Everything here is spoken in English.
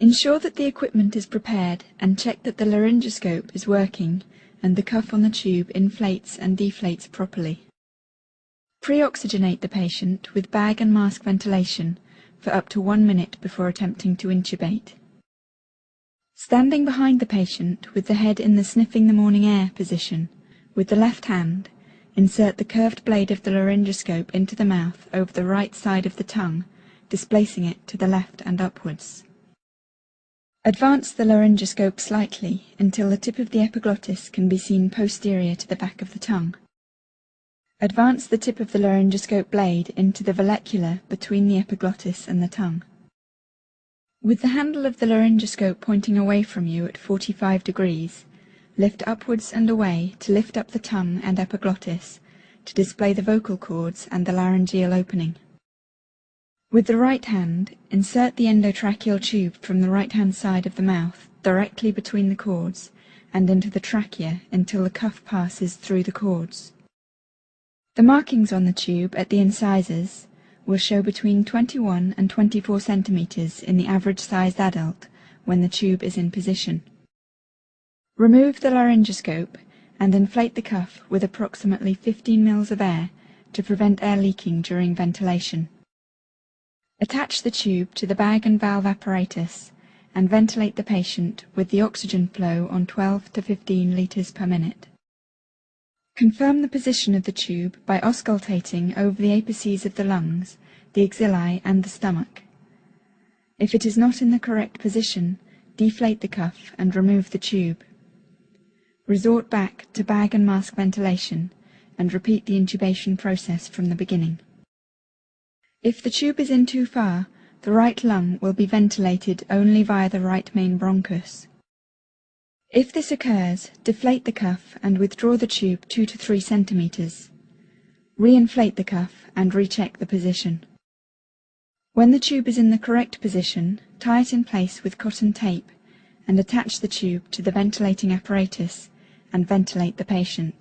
Ensure that the equipment is prepared and check that the laryngoscope is working and the cuff on the tube inflates and deflates properly. Pre-oxygenate the patient with bag and mask ventilation for up to 1 minute before attempting to intubate. Standing behind the patient with the head in the sniffing the morning air position, with the left hand, insert the curved blade of the laryngoscope into the mouth over the right side of the tongue, displacing it to the left and upwards. Advance the laryngoscope slightly until the tip of the epiglottis can be seen posterior to the back of the tongue. Advance the tip of the laryngoscope blade into the vallecula between the epiglottis and the tongue. With the handle of the laryngoscope pointing away from you at 45 degrees, lift upwards and away to lift up the tongue and epiglottis to display the vocal cords and the laryngeal opening. With the right hand, insert the endotracheal tube from the right-hand side of the mouth directly between the cords and into the trachea until the cuff passes through the cords. The markings on the tube at the incisors will show between 21 and 24 centimeters in the average-sized adult when the tube is in position. Remove the laryngoscope and inflate the cuff with approximately 15 mL of air to prevent air leaking during ventilation. Attach the tube to the bag and valve apparatus and ventilate the patient with the oxygen flow on 12 to 15 liters per minute. Confirm the position of the tube by auscultating over the apices of the lungs, the axillae and the stomach. If it is not in the correct position, deflate the cuff and remove the tube. Resort back to bag and mask ventilation and repeat the intubation process from the beginning. If the tube is in too far, the right lung will be ventilated only via the right main bronchus. If this occurs, deflate the cuff and withdraw the tube 2 to 3 centimeters. Re-inflate the cuff and recheck the position. When the tube is in the correct position, tie it in place with cotton tape and attach the tube to the ventilating apparatus and ventilate the patient.